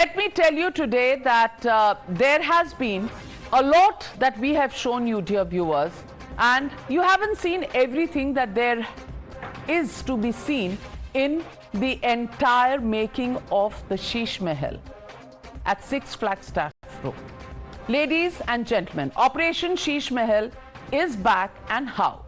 Let me tell you today that there has been a lot that we have shown you, dear viewers, and you haven't seen everything that there is to be seen in the entire making of the Sheesh Mahal at 6 Flagstaff Road. Ladies and gentlemen, Operation Sheesh Mahal is back, and how?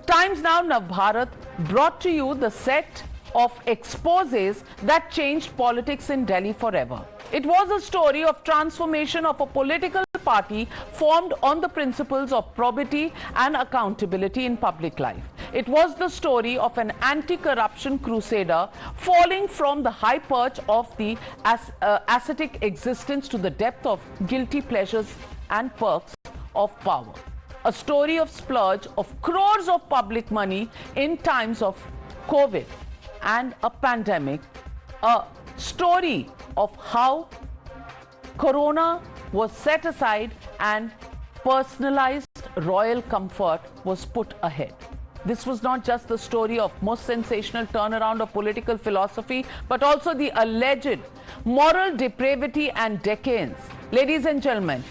Times Now Navbharat brought to you the set of exposés that changed politics in Delhi forever. It was a story of transformation of a political party formed on the principles of probity and accountability in public life. It was the story of an anti-corruption crusader falling from the high perch of the ascetic existence to the depth of guilty pleasures and perks of power. A story of splurge of crores of public money in times of COVID and a pandemic. A story of how Corona was set aside and personalized royal comfort was put ahead. This was not just the story of most sensational turnaround of political philosophy, but also the alleged moral depravity and decadence. Ladies and gentlemen,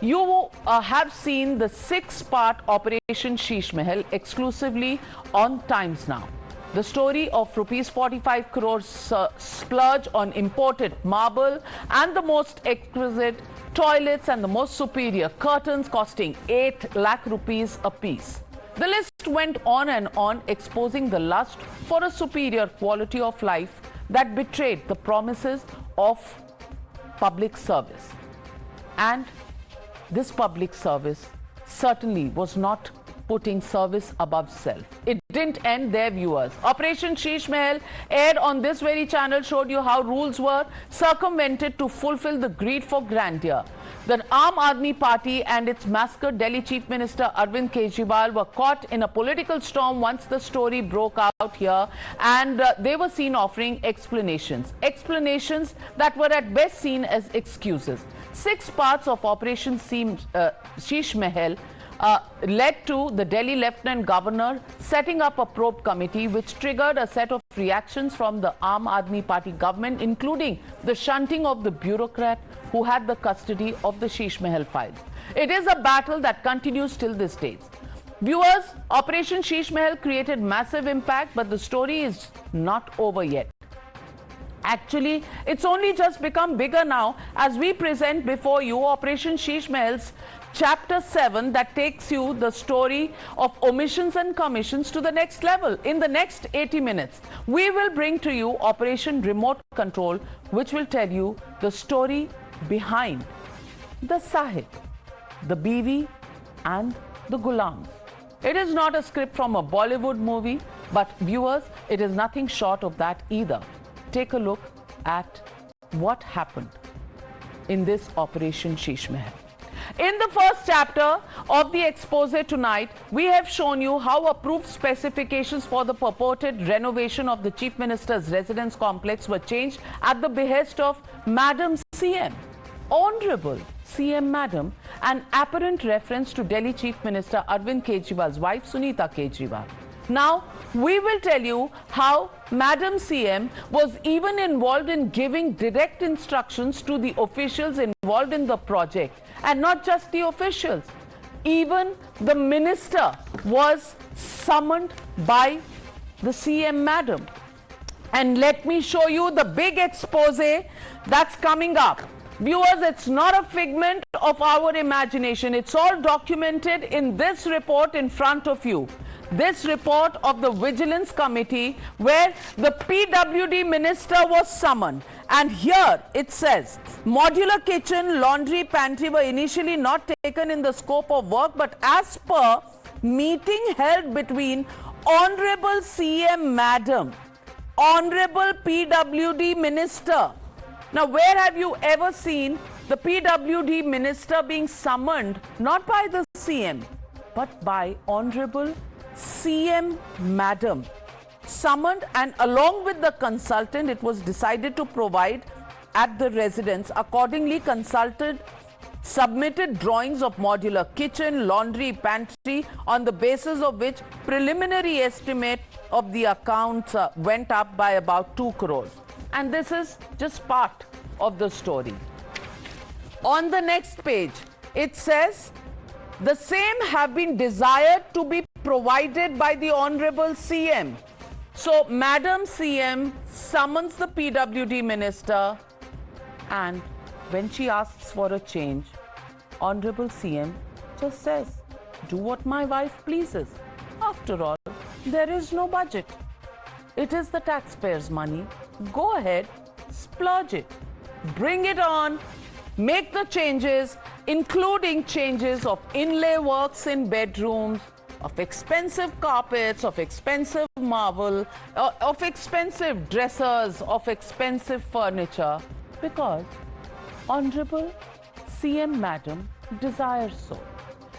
you have seen the 6-part Operation Sheesh Mahal exclusively on Times Now. The story of rupees 45 crores splurge on imported marble and the most exquisite toilets and the most superior curtains costing 8 lakh rupees a piece. The list went on and on, exposing the lust for a superior quality of life that betrayed the promises of public service. And this public service certainly was not putting service above self. It didn't end there, viewers. Operation Sheesh Mahal, aired on this very channel, showed you how rules were circumvented to fulfill the greed for grandeur. The Aam Aadmi Party and its massacred Delhi Chief Minister Arvind Kejriwal were caught in a political storm once the story broke out here, and they were seen offering explanations. Explanations that were at best seen as excuses. 6 parts of Operation Sheesh Mahal led to the Delhi Lieutenant Governor setting up a probe committee, which triggered a set of reactions from the Aam Aadmi Party government, including the shunting of the bureaucrat who had the custody of the Sheesh Mahal files. It is a battle that continues till this day. Viewers, Operation Sheesh Mahal created massive impact, but the story is not over yet. Actually, it's only just become bigger now as we present before you Operation Sheesh Mahal's Chapter 7 that takes you the story of omissions and commissions to the next level. In the next 80 minutes, we will bring to you Operation Remote Control, which will tell you the story behind the Sahib, the Biwi and the Gulams. It is not a script from a Bollywood movie, but viewers, it is nothing short of that either. Take a look at what happened in this Operation Sheesh Mahal. In the first chapter of the expose tonight, we have shown you how approved specifications for the purported renovation of the Chief Minister's residence complex were changed at the behest of Madam CM. Honourable CM Madam, an apparent reference to Delhi Chief Minister Arvind Kejriwal's wife Sunita Kejriwal. Now, we will tell you how Madam CM was even involved in giving direct instructions to the officials involved in the project. And not just the officials, even the minister was summoned by the CM Madam. And let me show you the big expose that's coming up. Viewers, it's not a figment of our imagination. It's all documented in this report in front of you. This report of the Vigilance Committee, where the PWD minister was summoned. And here it says, modular kitchen, laundry, pantry were initially not taken in the scope of work, but as per meeting held between Honourable CM Madam, Honourable PWD Minister. Now, where have you ever seen the PWD Minister being summoned, not by the CM, but by Honourable CM Madam? Summoned, and along with the consultant, it was decided to provide at the residence. Accordingly, consultant submitted drawings of modular kitchen, laundry, pantry, on the basis of which preliminary estimate of the accounts went up by about 2 crores. And this is just part of the story. On the next page, it says, the same have been desired to be provided by the Honourable CM. So, Madam CM summons the PWD Minister, and when she asks for a change, Honourable CM just says, do what my wife pleases. After all, there is no budget. It is the taxpayers' money. Go ahead, splurge it. Bring it on. Make the changes, including changes of inlay works in bedrooms, of expensive carpets, of expensive marble, of expensive dressers, of expensive furniture, because Honourable CM Madam desires so.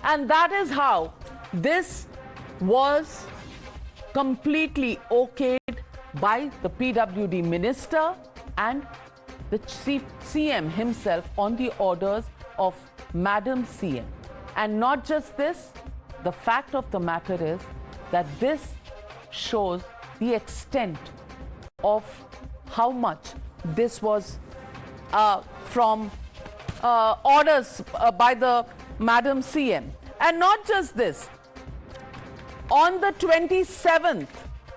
And that is how this was completely okayed by the PWD Minister and the CM himself on the orders of Madam CM. And not just this, the fact of the matter is that this shows the extent of how much this was from orders by the Madam CM. And not just this, on the 27th,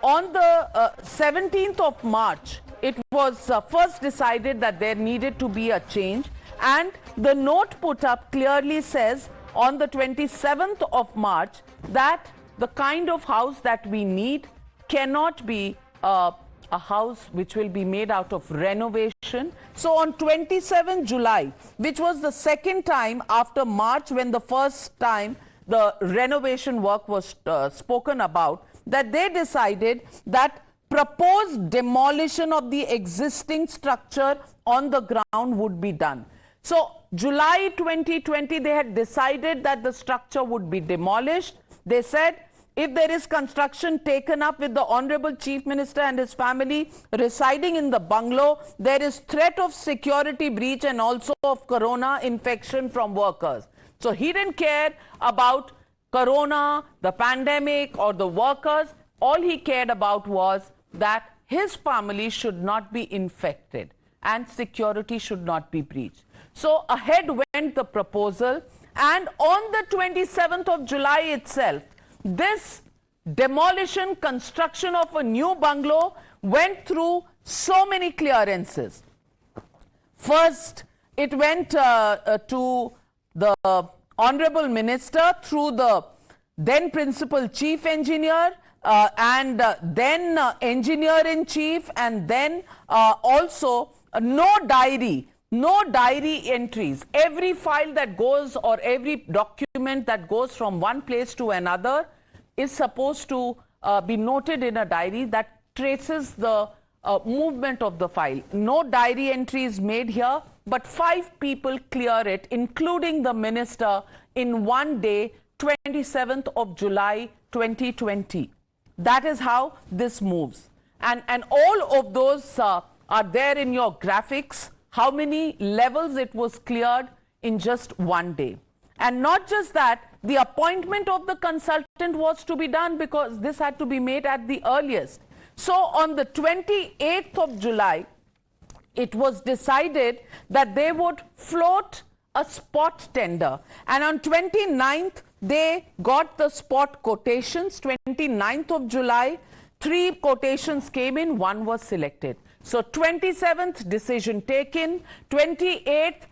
on the 17th of March, it was first decided that there needed to be a change, and the note put up clearly says on the 27th of March that the kind of house that we need cannot be a house which will be made out of renovation. So on 27 July, which was the second time after March when the first time the renovation work was spoken about, that they decided that proposed demolition of the existing structure on the ground would be done. So July 2020, they had decided that the structure would be demolished. They said, if there is construction taken up with the Honourable Chief Minister and his family residing in the bungalow, there is threat of security breach and also of corona infection from workers. So he didn't care about corona, the pandemic or the workers. All he cared about was that his family should not be infected and security should not be breached. So ahead went the proposal, and on the 27th of July itself, this demolition, construction of a new bungalow went through so many clearances. First, it went to the Honourable Minister through the then Principal Chief Engineer, and then Engineer-in-Chief, and then also no diary entries. Every file that goes or every document that goes from one place to another is supposed to be noted in a diary that traces the movement of the file. No diary entries made here, but 5 people clear it, including the Minister, in one day, 27th of July 2020. That is how this moves. And all of those are there in your graphics, how many levels it was cleared in just one day. And not just that, the appointment of the consultant was to be done because this had to be made at the earliest. So on the 28th of July, it was decided that they would float a spot tender. And on 29th, they got the spot quotations. 29th of July, 3 quotations came in, 1 was selected. So 27th, decision taken. 28th,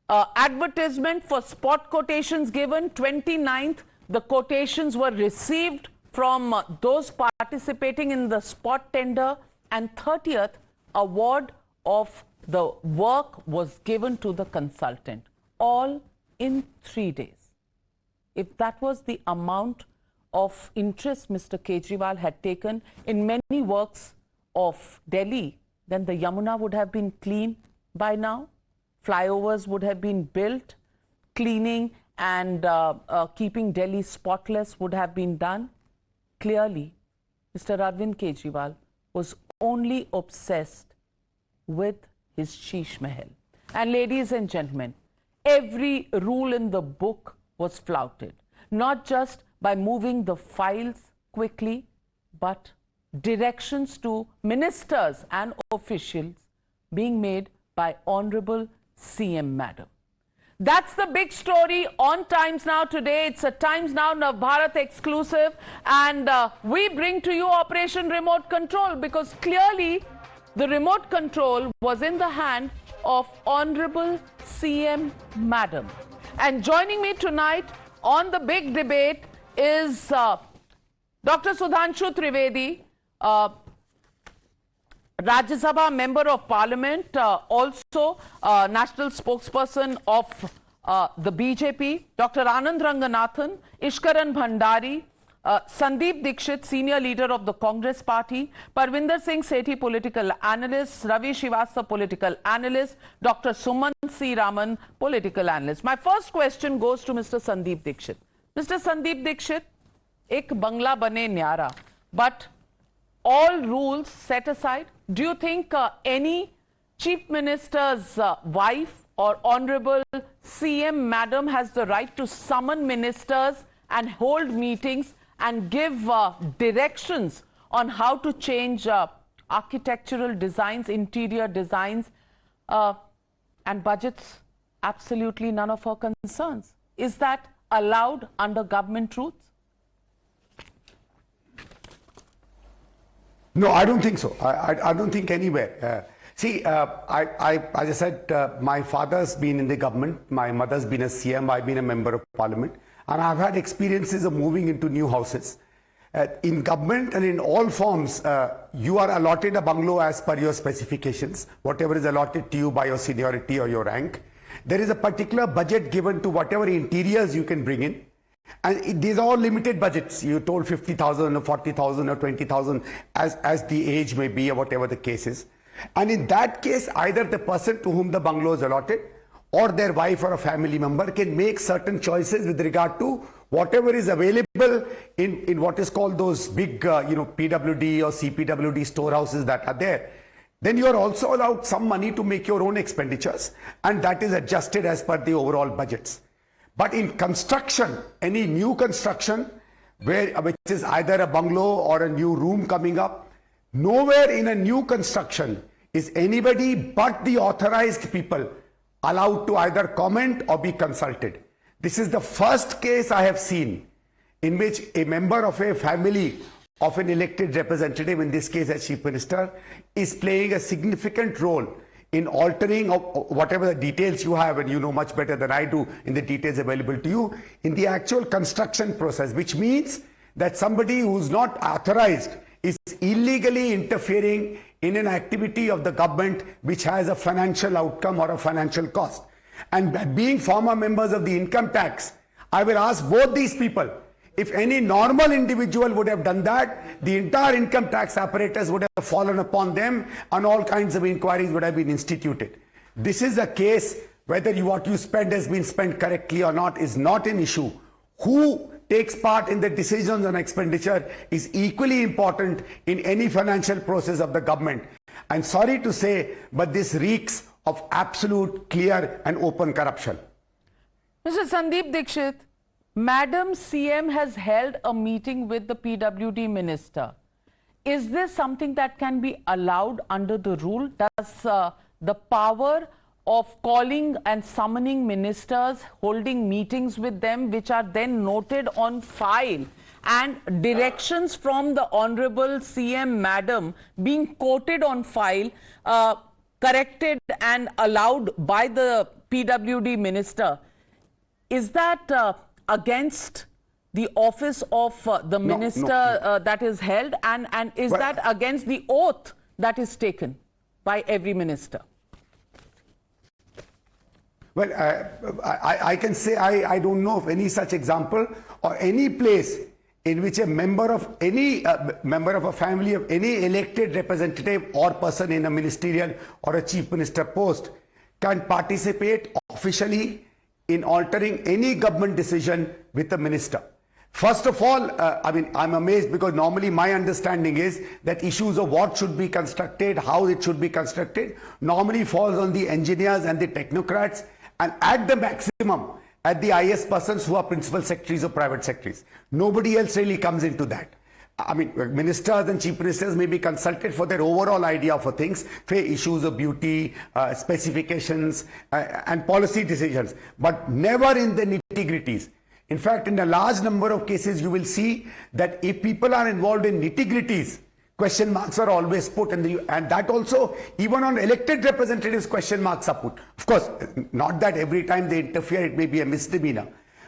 advertisement for spot quotations given. 29th, the quotations were received from those participating in the spot tender. And 30th, award of the work was given to the consultant, all in 3 days. If that was the amount of interest Mr. Kejriwal had taken in many works of Delhi, then the Yamuna would have been clean by now. Flyovers would have been built. Cleaning and keeping Delhi spotless would have been done. Clearly, Mr. Arvind Kejriwal was only obsessed with his Sheesh Mahal. And ladies and gentlemen, every rule in the book was flouted, not just by moving the files quickly, but directions to ministers and officials being made by Honourable CM Madam. That's the big story on Times Now today. It's a Times Now Navbharat exclusive, and we bring to you Operation Remote Control, because clearly the remote control was in the hand of Honourable CM Madam. And joining me tonight on the big debate is Dr. Sudhanshu Trivedi, Rajya Sabha Member of Parliament, also National Spokesperson of the BJP, Dr. Anand Ranganathan, Ishkaran Bhandari, Sandeep Dikshit, Senior Leader of the Congress Party, Parvinder Singh Sethi, Political Analyst, Ravi Srivastava, Political Analyst, Dr. Suman C. Raman, Political Analyst. My first question goes to Mr. Sandeep Dikshit. Mr. Sandeep Dikshit, ek bangla bane nyara, but all rules set aside, do you think any Chief Minister's wife or Honourable CM Madam has the right to summon ministers and hold meetings and give directions on how to change architectural designs, interior designs, and budgets? Absolutely none of her concerns. Is that allowed under government rules? No, I don't think so. I don't think anywhere. See, as I said, my father's been in the government, my mother's been a CM, I've been a member of parliament, and I've had experiences of moving into new houses. In government and in all forms, you are allotted a bungalow as per your specifications, whatever is allotted to you by your seniority or your rank. There is a particular budget given to whatever interiors you can bring in. And these are all limited budgets. You told 50,000 or 40,000 or 20,000 as the age may be or whatever the case is. And in that case, either the person to whom the bungalow is allotted or their wife or a family member can make certain choices with regard to whatever is available in what is called those big, PWD or CPWD storehouses that are there. Then you are also allowed some money to make your own expenditures, and that is adjusted as per the overall budgets. But in construction, any new construction, which is either a bungalow or a new room coming up, nowhere in a new construction is anybody but the authorized people allowed to either comment or be consulted. This is the first case I have seen in which a member of a family of an elected representative, in this case a chief minister, is playing a significant role in altering whatever the details you have, and you know much better than I do in the details available to you, in the actual construction process, which means that somebody who's not authorized is illegally interfering in an activity of the government which has a financial outcome or a financial cost. And being former members of the income tax, I will ask both these people, if any normal individual would have done that, the entire income tax apparatus would have fallen upon them and all kinds of inquiries would have been instituted. This is a case whether what you spend has been spent correctly or not is not an issue. Who takes part in the decisions on expenditure is equally important in any financial process of the government. I'm sorry to say, but this reeks of absolute, clear and open corruption. Mr. Sandeep Dikshit, Madam CM has held a meeting with the PWD minister. Is this something that can be allowed under the rule? Does the power of calling and summoning ministers, holding meetings with them, which are then noted on file, and directions from the Honourable CM Madam being quoted on file, corrected and allowed by the PWD minister, is that against the office of the minister that is held, and is that against the oath that is taken by every minister? Well, I can say I don't know of any such example or any place in which a member of a family of any elected representative or person in a ministerial or a chief minister post can participate officially in altering any government decision with a minister. First of all, I'm amazed because normally my understanding is that issues of what should be constructed, how it should be constructed, normally falls on the engineers and the technocrats, and at the maximum at the IS persons who are principal secretaries or private secretaries. Nobody else really comes into that. I mean, ministers and chief ministers may be consulted for their overall idea for things, for issues of beauty, specifications, and policy decisions, but never in the nitty-gritties. In fact, in a large number of cases, you will see that if people are involved in nitty-gritties, question marks are always put, and that also, even on elected representatives, question marks are put. Of course, not that every time they interfere, it may be a misdemeanor.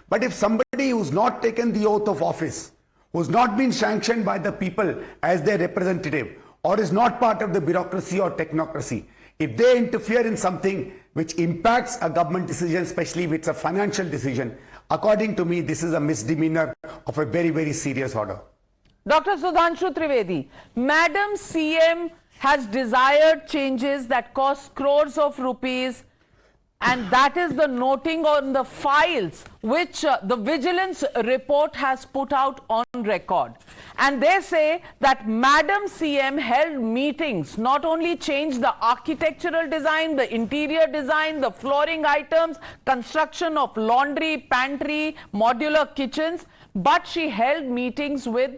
But if somebody who's not taken the oath of office, who's not been sanctioned by the people as their representative, or is not part of the bureaucracy or technocracy, if they interfere in something which impacts a government decision, especially if it's a financial decision, according to me, this is a misdemeanor of a very, very serious order. Dr. Sudhanshu Trivedi, Madam CM has desired changes that cost crores of rupees, and that is the noting on the files which the Vigilance report has put out on record. And they say that Madam CM held meetings, not only changed the architectural design, the interior design, the flooring items, construction of laundry, pantry, modular kitchens, but she held meetings with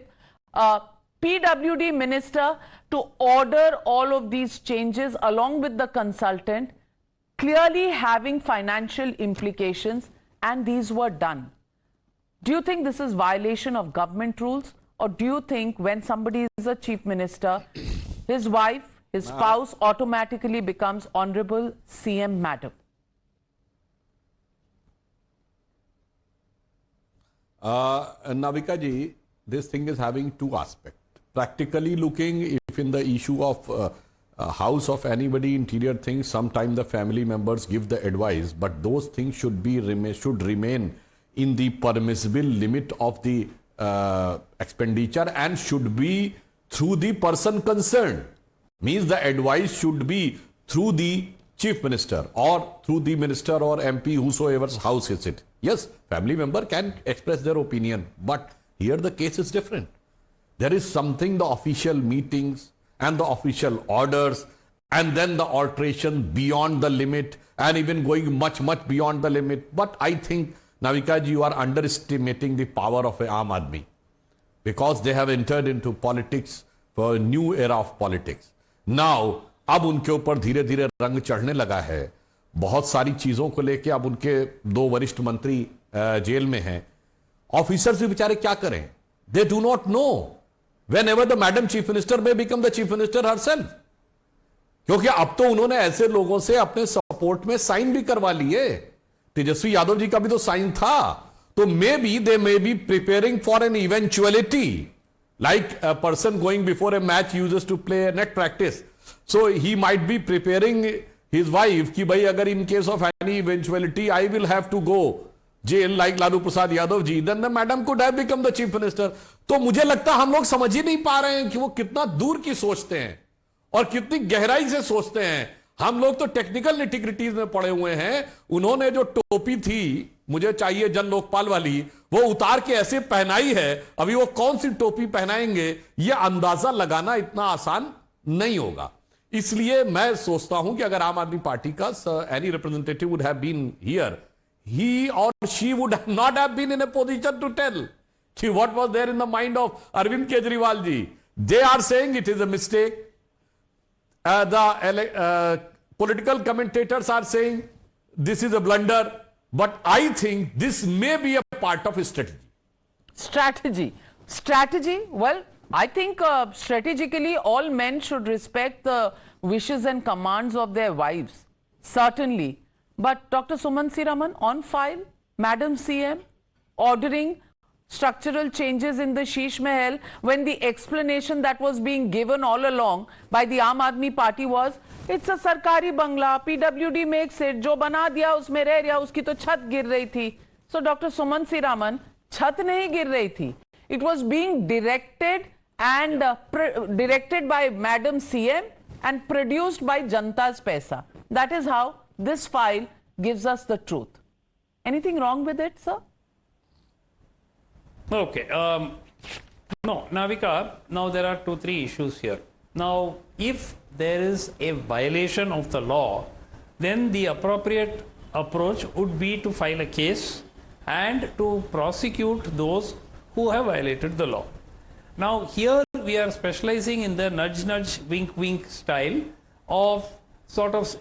PWD minister to order all of these changes along with the consultant, clearly having financial implications, and these were done. Do you think this is violation of government rules, or do you think when somebody is a chief minister, his wife, his spouse automatically becomes Honourable CM Madam? Navika ji, this thing is having two aspects. Practically looking, if in the issue of house of anybody, interior things, sometimes the family members give the advice, but those things should remain in the permissible limit of the expenditure and should be through the person concerned. Means the advice should be through the chief minister or through the minister or MP, whosoever's house is it. Yes, family member can express their opinion, but here the case is different. There is something, the official meetings and the official orders, and then the alteration beyond the limit and even going much, much beyond the limit. But I think, Navika ji, you are underestimating the power of Aam Aadmi, because they have entered into politics for a new era of politics. Now, अब उनके ऊपर धीरे धीरे रंग चढ़ने लगा है. बहुत सारी चीजों को लेके अब उनके दो वरिष्ठ मंत्री जेल में हैं. ऑफिसर्स भी बेचारे क्या करें? They do not know whenever the Madam Chief Minister may become the Chief Minister herself. क्योंकि अब तो उन्होंने ऐसे लोगों से अपने सपोर्ट में साइन भी करवा लिए. तेजस्वी यादव जी का भी तो साइन था. तो they may be preparing for an eventuality, like a person going before a match uses to play a net practice. So he might be preparing his wife कि भाई अगर in case of any eventuality I will have to go jail like Lalu Prasad Yadav ji, then the madam could have become the chief minister. तो मुझे लगता हम लोग समझ ही नहीं पा रहे हैं कि वो कितना दूर की सोचते हैं और कितनी गहराई से सोचते हैं. हम लोग तो टेक्निकल निटिग्रिटीज में पड़े हुए हैं. उन्होंने जो टोपी थी मुझे चाहिए जन लोकपाल वाली, वो उतार के ऐसे पहनाई है. अभी वो कौन सी टोपी पहनाएंगे ये अंदाजा लगाना इतना आसान नहीं होगा. इसलिए मैं सोचता हूं कि अगर आम आदमी पार्टी का any representative would have been here, he or she would not have been in a position to tell what was there in the mind of Arvind Kejriwal ji. They are saying it is a mistake. The political commentators are saying this is a blunder. But I think this may be a part of a strategy. Strategy? Well, I think strategically all men should respect the wishes and commands of their wives. Certainly. But Dr. Sumansi Raman, on file, Madam CM ordering structural changes in the Sheesh Mahal, when the explanation that was being given all along by the Aam Aadmi Party was, it's a sarkari bangla, PWD makes it, jo bana diya usme reh raha, uski to chhat gir rahi thi. So Dr. Sumansi Raman, chhat nahi gir rahi thi. It was being directed and directed by Madam CM and produced by Janta's Paisa. That is how this file gives us the truth. Anything wrong with it, sir? Okay. No, Navika, now there are 2-3 issues here. Now, if there is a violation of the law, then the appropriate approach would be to file a case and to prosecute those who have violated the law. Now here we are specializing in the nudge nudge wink wink style of sort of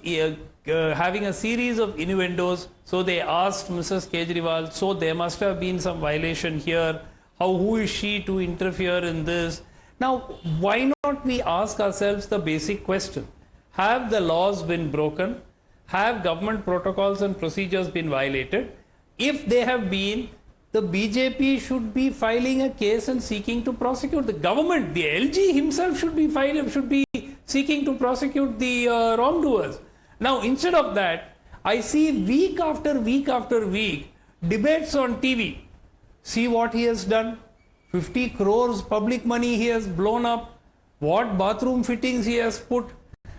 having a series of innuendos. So they asked Mrs. Kejriwal, so there must have been some violation here. Who is she to interfere in this? Now, why not we ask ourselves the basic question? Have the laws been broken? Have government protocols and procedures been violated? If they have been, the BJP should be filing a case and seeking to prosecute. The government, the LG himself should be seeking to prosecute the wrongdoers. Now, instead of that, I see week after week after week debates on TV. See what he has done. 50 crores public money he has blown up. What bathroom fittings he has put.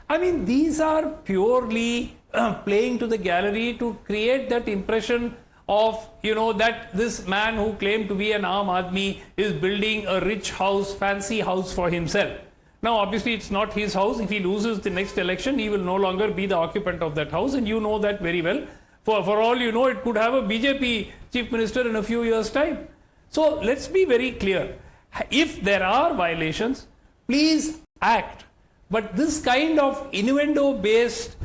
I mean, these are purely playing to the gallery to create that impression of, that this man who claimed to be an Aam Aadmi is building a rich house, fancy house for himself. Now, obviously, it's not his house. If he loses the next election, he will no longer be the occupant of that house, and you know that very well. For all you know, it could have a BJP chief minister in a few years' time. So, let's be very clear. If there are violations, please act. But this kind of innuendo-based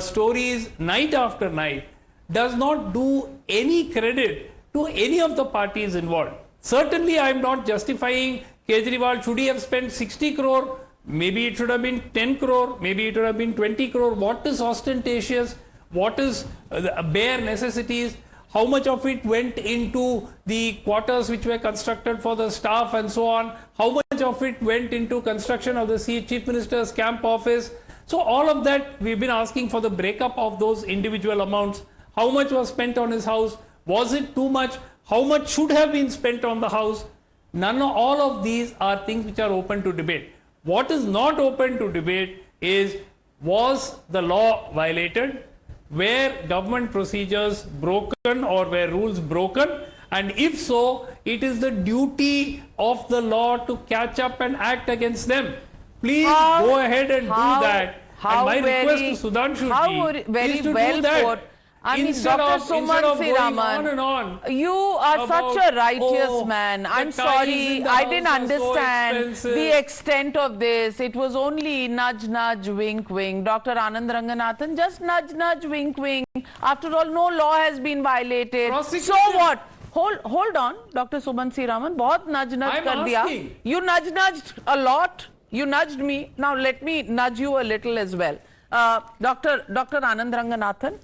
stories night after night does not do any credit to any of the parties involved. Certainly, I am not justifying Kejriwal. Should he have spent 60 crore? Maybe it should have been 10 crore. Maybe it would have been 20 crore. What is ostentatious? What is bare necessities? How much of it went into the quarters which were constructed for the staff and so on? How much of it went into construction of the Chief Minister's camp office? So all of that, we've been asking for the breakup of those individual amounts. How much was spent on his house? Was it too much? How much should have been spent on the house? All of these are things which are open to debate. What is not open to debate is, was the law violated? Were government procedures broken or were rules broken? And if so, it is the duty of the law to catch up and act against them. Please go ahead and do that. And my request to Sudhanshu ji is to do that. I mean, Dr. Suman Siraman, you are such a righteous man. I'm sorry, I didn't understand the extent of this. It was only nudge, nudge, wink, wink. Dr. Anand Ranganathan, just nudge, nudge, wink, wink. After all, no law has been violated. So what? Hold on, Dr. Suman Siraman. बहुत nudge, nudge कर दिया. You nudged a lot. You nudged me. Now let me nudge you a little as well. Dr. Anand Ranganathan.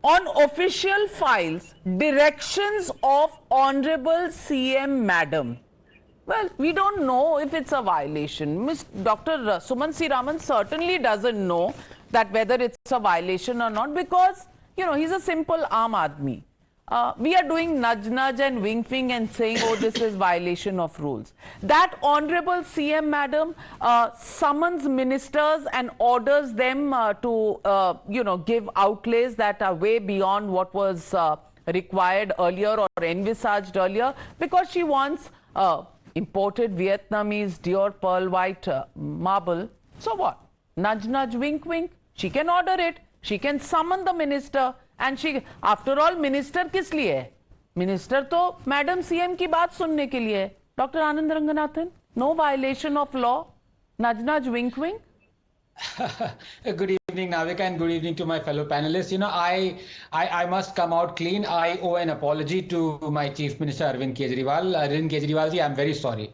On official files, directions of Honourable CM Madame. Well, we don't know if it's a violation. Dr. Suman Siraman certainly doesn't know that whether it's a violation or not, because, he's a simple Aam Aadmi. We are doing nudge, nudge and wink, wink and saying, oh, this is violation of rules. That Honourable CM Madam summons ministers and orders them to, give outlays that are way beyond what was required earlier or envisaged earlier, because she wants imported Vietnamese Dior pearl white marble. So what? Nudge, nudge, wink, wink. She can order it. She can summon the minister. And she, after all, minister किस लिए है? Minister तो Madam CM की बात सुनने के लिए है. Dr. Anand Ranganathan, no violation of law. Nudge, nudge, wink, wink. Good evening, Navika, and good evening to my fellow panelists. I must come out clean. I owe an apology to my Chief Minister Arvind Kejriwal. Arvind Kejriwal ji, I'm very sorry.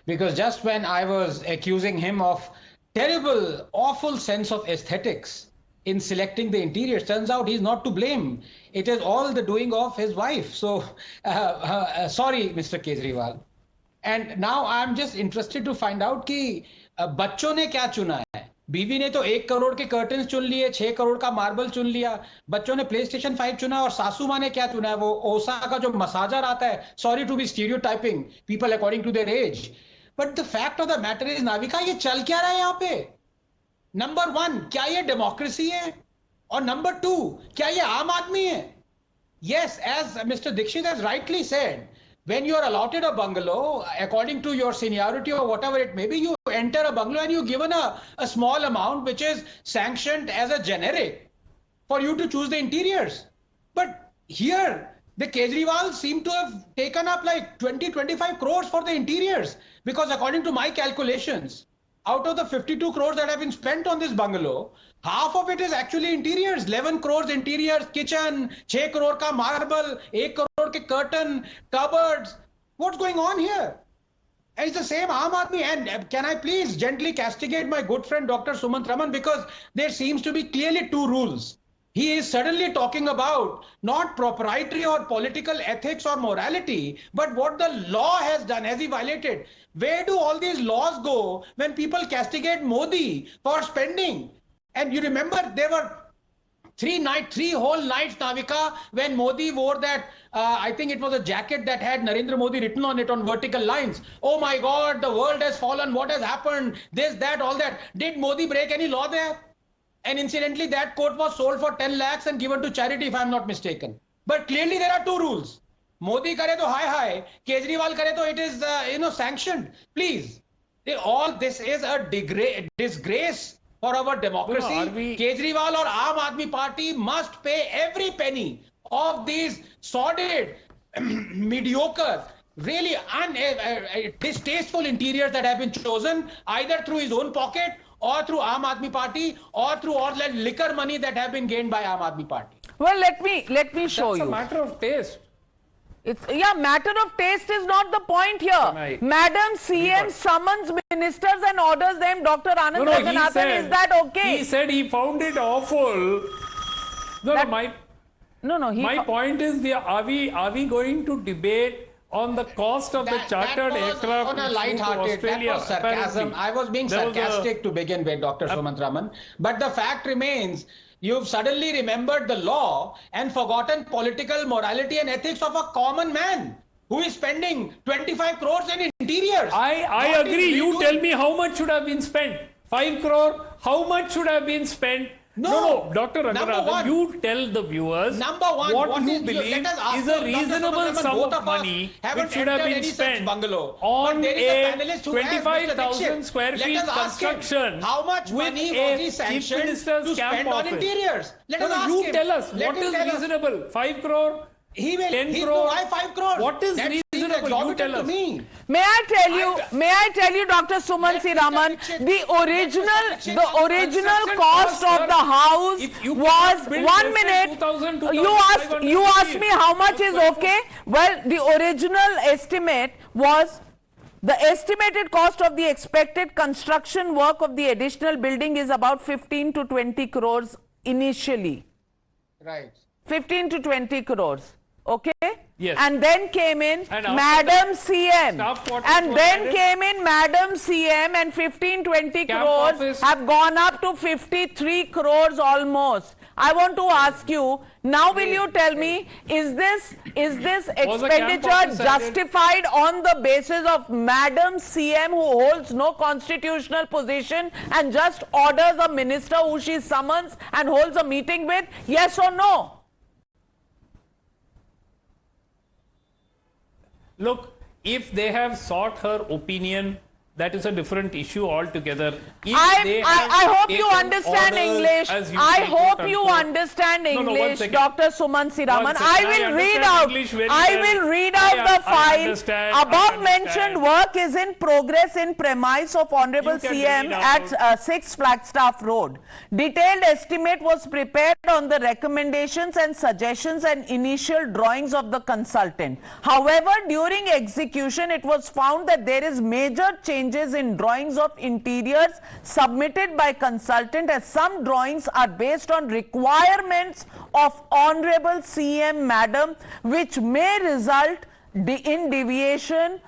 Because just when I was accusing him of terrible, awful sense of aesthetics in selecting the interiors, turns out he's not to blame. It is all the doing of his wife. So, sorry, Mr. Kejriwal. And now I'm just interested to find out कि बच्चों ने क्या चुना है. बीवी ने तो 1 करोड़ के कर्टन्स चुन लिए, 6 करोड़ का मार्बल चुन लिया. बच्चों ने PlayStation 5 चुना, और सासू माँ ने क्या चुना है? वो ओसा का जो मसाजर आता है. Sorry to be stereotyping people according to their age. But the fact of the matter is, Navika, ये चल क्या रहा है यहाँ पे? Number 1, क्या ये डेमोक्रेसी है? और number 2, क्या ये आम आदमी है? Yes, as Mr. Dikshit has rightly said, when you are allotted a bungalow, according to your seniority or whatever it may be, you enter a bungalow and you're given a small amount which is sanctioned as a generic for you to choose the interiors. But here, The Kejriwal seem to have taken up like 20-25 crores for the interiors, because according to my calculations, out of the 52 crores that have been spent on this bungalow, half of it is actually interiors. 11 crores interiors, kitchen, 6 crore ka marble, 1 crore ke curtain, cupboards. What's going on here? And it's the same Aam Aadmi. And can I please gently castigate my good friend Dr. Sumant Raman, because there seems to be clearly two rules. He is suddenly talking about not proprietary or political ethics or morality, but what the law has done. Has he violated? Where do all these laws go when people castigate Modi for spending? And you remember there were three whole nights, Navika, when Modi wore that, I think it was a jacket that had Narendra Modi written on it on vertical lines. Oh my God, the world has fallen. What has happened? This, that, all that. Did Modi break any law there? And incidentally, that coat was sold for 10 lakhs and given to charity, if I'm not mistaken. But clearly there are two rules. Modi kare to hi, Kejriwal kare to it is, sanctioned. Please, all this is a disgrace for our democracy. Kejriwal or Aam Aadmi Party must pay every penny of these sordid, mediocre, really distasteful interiors that have been chosen either through his own pocket or through Aam Aadmi Party or through all that liquor money that have been gained by Aam Aadmi Party. Well, let me show you. It's a matter of taste. Matter of taste is not the point here. Madam CM summons ministers and orders them. Dr. Anand Raghunathan, is that okay? He said he found it awful. My point is, are we going to debate on the cost of the chartered aircraft on a light-hearted, that was sarcasm. I was being sarcastic to begin with, Dr. Sumant Raman. But the fact remains, you've suddenly remembered the law and forgotten political morality and ethics of a common man who is spending 25 crores in interiors. I agree. You tell me how much should have been spent. 5 crore, how much should have been spent? No, Dr. Raghunathan, you tell the viewers what you believe is a reasonable sum of money which should have been spent on a 25,000 square feet construction how much with money a was he Chief sanctioned Minister's to camp spend on office. interiors? Let us ask You him. tell us Let what him is tell us. reasonable. 5 crore? He will. 10 crore? Why 5 crores? What is That seems reasonable? You exorbitant tell to us. me. May I tell you, Dr. Suman C. Raman, the original cost of the house was 1 minute. You asked me how much is okay. Well, the original estimate was the estimated cost of the expected construction work of the additional building is about 15 to 20 crores initially. Right. 15 to 20 crores. Okay? Yes. And then came in Madam CM. And then came in Madam CM, and 15-20 crores have gone up to 53 crores almost. I want to ask you, now will you tell me, is this expenditure justified on the basis of Madam CM, who holds no constitutional position and just orders a minister who she summons and holds a meeting with? Yes or no? Look, if they have sought her opinion, that is a different issue altogether. I hope you understand English. I hope you understand English, Dr. Suman C. Raman. I will read out the file. Above mentioned work is in progress in premise of Honourable CM at 6 Flagstaff Road. Detailed estimate was prepared on the recommendations and suggestions and initial drawings of the consultant. However, during execution, it was found that there is major changes in drawings of interiors submitted by consultant, as some drawings are based on requirements of Honourable CM Madam, which may result in deviation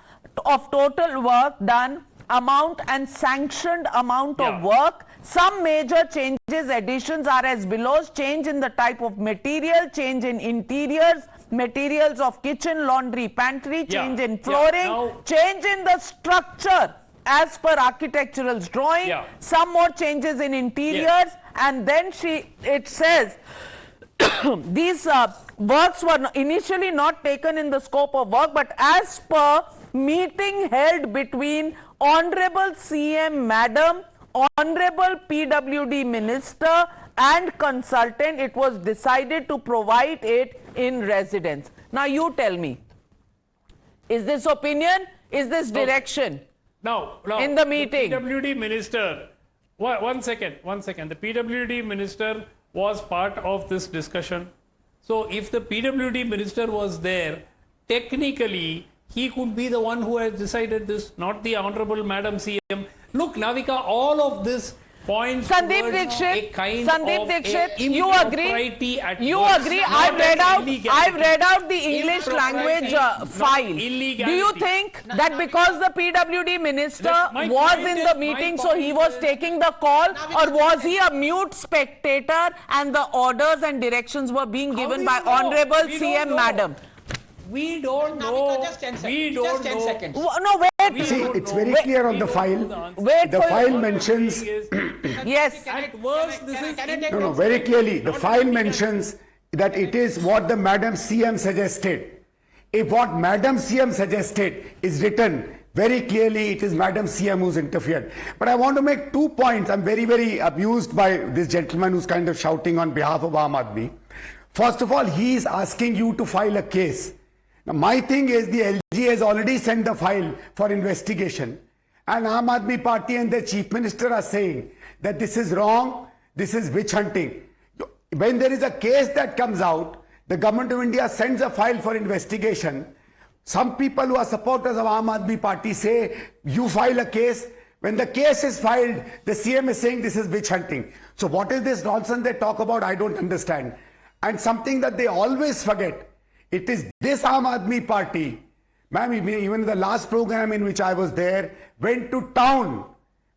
of total work done, amount and sanctioned amount of work. Some major changes, additions are as below: change in the type of material, change in interiors, materials of kitchen, laundry, pantry, change in flooring, change in the structure as per architectural's drawing, some more changes in interiors, and then it says these works were initially not taken in the scope of work, but as per meeting held between Honourable CM Madam, Honourable PWD Minister and consultant, it was decided to provide it in residence. Now you tell me, is this opinion? Is this direction? Now, in the meeting. The PWD minister, one second. The PWD minister was part of this discussion. So if the PWD minister was there, technically he could be the one who has decided this, not the Honourable Madam CM. Look, Navika, all of this points Sandeep towards Dikshit, a kind Sandeep of Dikshit, a you agree? impropriety at You worst, agree? not I've read an out. illegality. I've read out the English language file. Do illegality. you think that because the PWD minister My was point in is- the my meeting, so point he was is- taking the call, or was he a mute spectator and the orders and directions were being How given do by you know? Honourable We don't CM know. Madam? We don't Navika, know. just 10 seconds. We Just don't 10 know. seconds. No, wait. See, don't it's know. very Wait, clear on we the don't file. know the answer. Wait The for file you. mentions, Yes. At worst, this is no, very clearly, the file mentions that it is what the Madam CM suggested. If what Madam CM suggested is written, very clearly it is Madam CM who's interfered. But I want to make 2 points. I'm very, very abused by this gentleman who's kind of shouting on behalf of Aam Aadmi. First of all, he is asking you to file a case. Now, my thing is the LG has already sent the file for investigation, and Aam Aadmi Party and the Chief Minister are saying that this is wrong, this is witch hunting. When there is a case that comes out, the Government of India sends a file for investigation. Some people who are supporters of Aam Aadmi Party say, you file a case. When the case is filed, the CM is saying this is witch hunting. So what is this nonsense they talk about? I don't understand. And something that they always forget, it is this Aam Aadmi Party, ma'am, even the last program in which I was there, went to town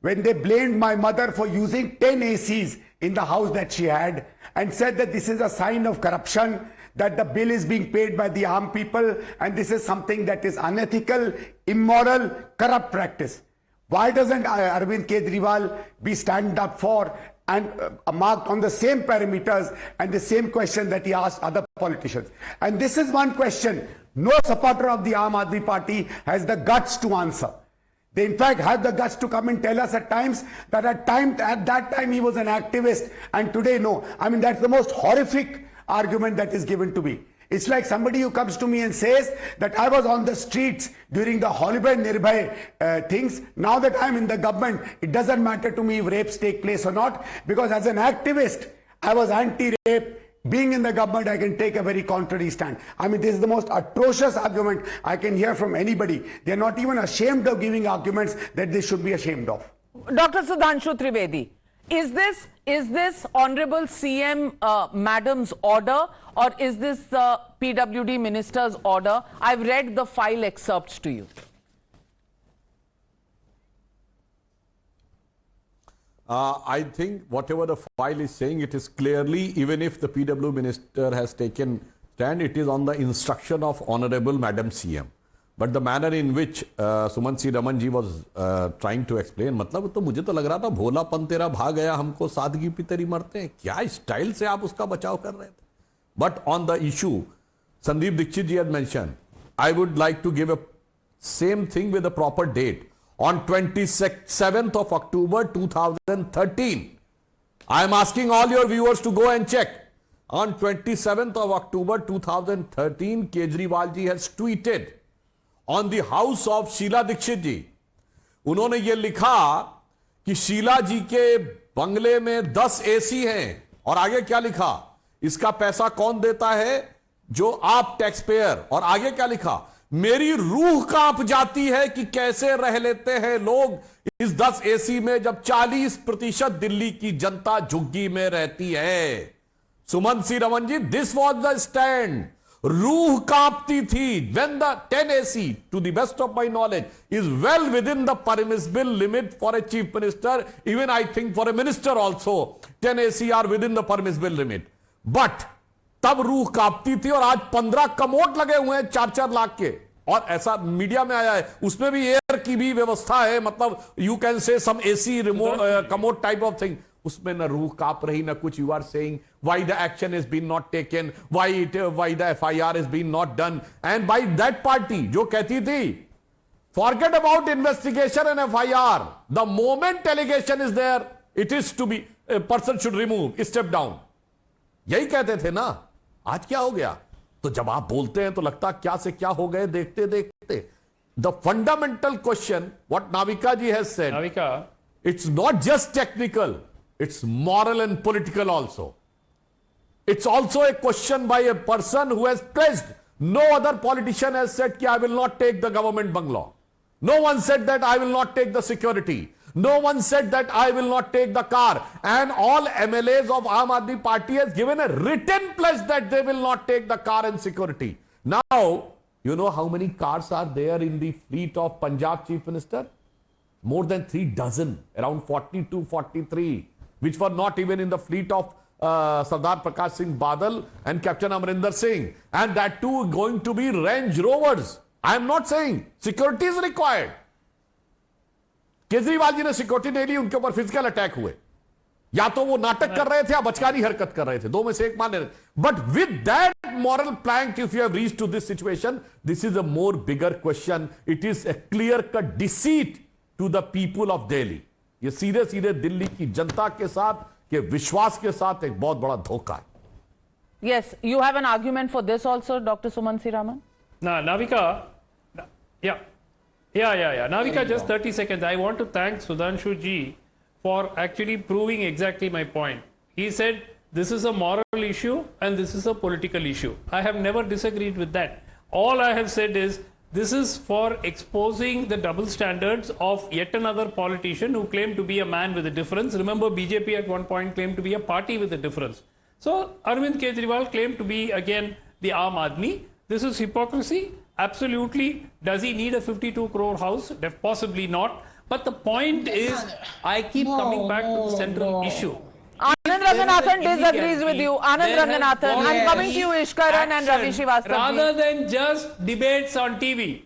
when they blamed my mother for using 10 ACs in the house that she had and said that this is a sign of corruption, that the bill is being paid by the armed people and this is something that is unethical, immoral, corrupt practice. Why doesn't Arvind Kejriwal be stand up for and marked on the same parameters and the same question that he asked other politicians? And this is one question no supporter of the Aam Aadmi Party has the guts to answer. They in fact have the guts to come and tell us at times that at that time he was an activist and today no. I mean, that's the most horrific argument that is given to me. It's like somebody who comes to me and says that I was on the streets during the horrible Nirbhay things. Now that I'm in the government, it doesn't matter to me if rapes take place or not, because as an activist, I was anti-rape. Being in the government, I can take a very contrary stand. I mean, this is the most atrocious argument I can hear from anybody. They're not even ashamed of giving arguments that they should be ashamed of. Dr. Sudhanshu Trivedi, is this Honourable CM Madam's order, or is this the PWD Minister's order? I've read the file excerpts to you. I think whatever the file is saying, it is clearly, even if the PW Minister has taken stand, it is on the instruction of Honourable Madam CM. But the manner in which Suman C. Raman ji was trying to explain, मतलब तो मुझे तो लग रहा था भोलापन तेरा भाग गया हमको सादगी पे तेरी मरते हैं, क्या स्टाइल से आप उसका बचाव कर रहे थे. But on the issue, Sandeep Dikshit ji had mentioned, I would like to give a same thing with a proper date. On 27th of October 2013, I am asking all your viewers to go and check. On 27th of October 2013, Kejriwal ji has tweeted on the house of Sheila Dikshit जी. उन्होंने ये लिखा कि शीला जी के बंगले में 10 AC हैं, और आगे क्या लिखा, इसका पैसा कौन देता है, जो आप टैक्स पेयर. और आगे क्या लिखा, मेरी रूह कांप जाती है कि कैसे रह लेते हैं लोग इस 10 एसी में जब 40% दिल्ली की जनता झुग्गी में रहती है. सुमन सी Raman ji, this was the stand. रूह कांपती थी. when the 10 AC, to the best of my knowledge, is well within the permissible limit for a chief minister, even I think for a minister also 10 AC are within the permissible limit. But तब रूह कांपती थी, और आज 15 commode लगे हुए हैं 4-4 लाख के, और ऐसा मीडिया में आया है, उसमें भी एयर की भी व्यवस्था है, मतलब you can say some AC remote commode type of thing. उसमें न रूह कांप रही न कुछ. You are saying why the action is been not taken, why the FIR is been not done, and by that party जो कहती थी forget about investigation and FIR, the moment allegation is there it is to be person should remove, step down. यही कहते थे ना. आज क्या हो गया, तो जब आप बोलते हैं तो लगता क्या से क्या हो गए देखते देखते. The fundamental question, what Navika ji has said, Navika, it's not just technical, it's moral and political also. It's also a question by a person who has pledged. No other politician has said that I will not take the government bungalow. No one said that I will not take the security. No one said that I will not take the car. And all MLAs of Aam Aadmi Party has given a written pledge that they will not take the car and security. Now, you know how many cars are there in the fleet of Punjab Chief Minister? More than 3 dozen, around 42, 43, which were not even in the fleet of Sardar Prakash Singh Badal and Captain Amarinder Singh. And that too going to be Range Rovers. I am not saying security is required. Kejriwal ji ने security नहीं ली, उनके ऊपर physical attack हुए. या तो वो नाटक कर रहे थे या बचकानी हरकत कर रहे थे, दो में से एक माने. But with that moral plank, if you have reached to this situation, this is a more bigger question. It is a clear cut deceit to the people of Delhi. ये सीधे सीधे दिल्ली की जनता के साथ के विश्वास के साथ एक बहुत बड़ा धोखा है. Yes, you have an argument for this also, Dr. Sumansi Raman? Now, Navika, yeah. Navika, just 30 seconds. I want to thank Sudhanshu ji for actually proving exactly my point. He said this is a moral issue and this is a political issue. I have never disagreed with that. All I have said is this is for exposing the double standards of yet another politician who claimed to be a man with a difference. Remember, BJP at one point claimed to be a party with a difference. So Arvind Kejriwal claimed to be again the Aam Aadmi. This is hypocrisy. Absolutely. Does he need a 52 crore house? Possibly not. But the point is, I keep coming back to the central issue. Anand Ranganathan disagrees with you. Anand Ranganathan, I'm coming to you, Ishkaran and Ravi Srivastava. Rather than just debates on TV.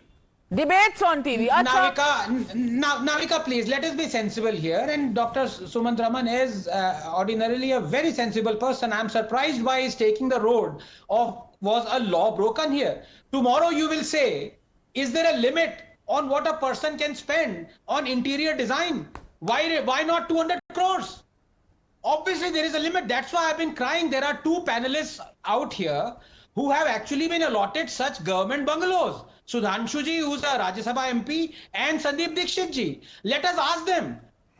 Debates on TV. Navika, please, let us be sensible here. And Dr. Sumant Raman is ordinarily a very sensible person. I'm surprised by his taking the road of was a law broken here. Tomorrow you will say, is there a limit on what a person can spend on interior design? Why not 200 crores? Obviously, there is a limit. That's why I've been crying. There are 2 panelists out here who have actually been allotted such government bungalows. Sudhanshu ji, who's a Rajya Sabha MP, and Sandeep Dikshit ji. Let us ask them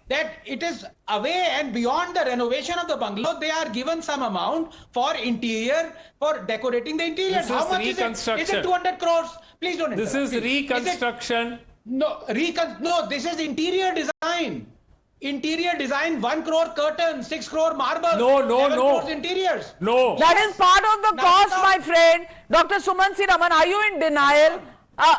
that it is away and beyond the renovation of the bungalow. They are given some amount for interior, for decorating the interior. This How is much is it? Is it 200 crores? Please don't This is reconstruction. No, this is interior design. Interior design, 1 crore curtain, 6 crore marble. No. Crores interiors. No. That is part of the cost, my friend. Dr. Sumansi Raman, are you in denial?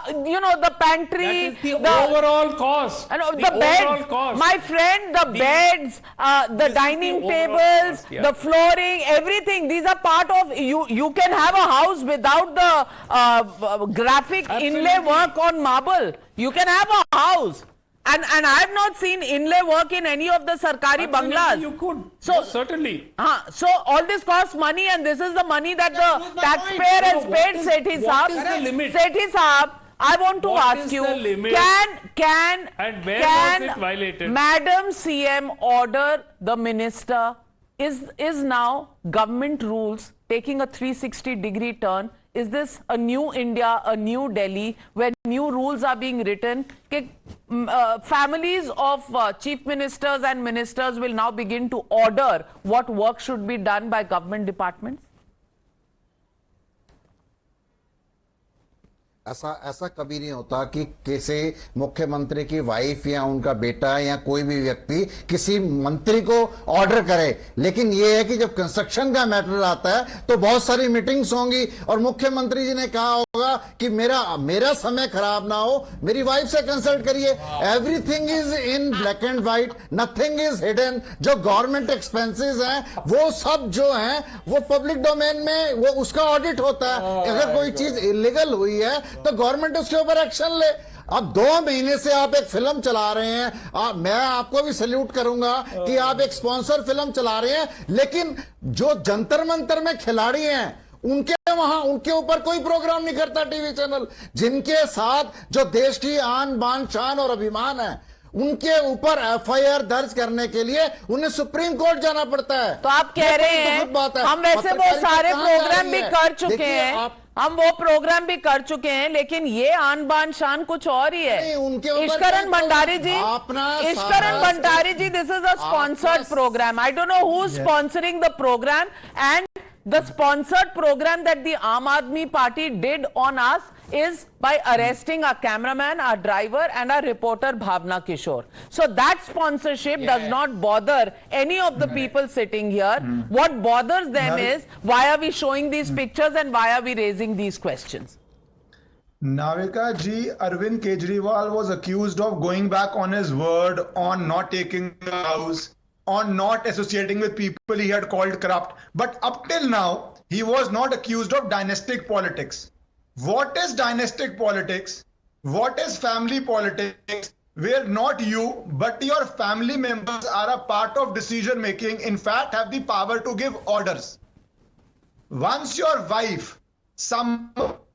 You know, the pantry. That is the overall cost. The beds, cost. my friend, the beds, the dining tables, cost, yeah. the flooring, everything. These are part of, you can have a house without the graphic inlay work on marble. You can have a house. And I have not seen inlay work in any of the Sarkari bungalows. You could. So Yes, certainly. So all this costs money, and this is the money that the taxpayer has paid. Sethi Saab. What is the limit? Sethi Saab, I want to What ask is you, the limit? And where was it violated? Madam CM order the minister, is now government rules taking a 360-degree turn? Is this a new India, a new Delhi, where new rules are being written? Families of chief ministers and ministers will now begin to order what work should be done by government departments? ऐसा कभी नहीं होता कि किसी मुख्यमंत्री की wife या उनका बेटा या कोई भी व्यक्ति किसी मंत्री को ऑर्डर करे. लेकिन ये है कि जब कंस्ट्रक्शन का मैटर आता है तो बहुत सारी मीटिंग्स होंगी और मुख्यमंत्री जी ने कहा होगा कि मेरा समय खराब ना हो, मेरी वाइफ से कंसल्ट करिए. Everything is in black and white, nothing is hidden. जो गवर्नमेंट एक्सपेंसेस हैं वो सब जो हैं वो पब्लिक डोमेन में वो उसका ऑडिट होता है. अगर कोई चीज इलीगल हुई है तो गवर्नमेंट उसके ऊपर एक्शन ले. अब 2 महीने से आप एक फिल्म चला रहे हैं, मैं आपको भी सैल्यूट करूंगा कि आप एक स्पॉन्सर फिल्म चला रहे हैं, लेकिन जो जंतर मंतर में खिलाड़ी हैं उनके ऊपर कोई प्रोग्राम नहीं करता टीवी चैनल. जिनके साथ जो देश की आन बान शान और अभिमान है उनके ऊपर एफआईआर दर्ज करने के लिए उन्हें सुप्रीम कोर्ट जाना पड़ता है. तो आप कह रहे हैं हम वैसे वो सारे प्रोग्राम भी कर चुके हैं. हम वो प्रोग्राम भी कर चुके हैं, लेकिन ये आन बान शान कुछ और ही है। Ishwaran Bhandari ji, Ishwaran Bhandari ji, this is a sponsored programme. I don't know who's sponsoring the program, and the sponsored program that the Aam Aadmi Party did on us is by arresting our cameraman, our driver, and our reporter Bhavna Kishore. So that sponsorship does not bother any of the people sitting here. What bothers them is, why are we showing these pictures and why are we raising these questions? Navika ji, Arvind Kejriwal was accused of going back on his word on not taking the house, on not associating with people he had called corrupt. But up till now, he was not accused of dynastic politics. What is dynastic politics? What is family politics? Where not you, but your family members are a part of decision making, in fact, have the power to give orders. Once your wife,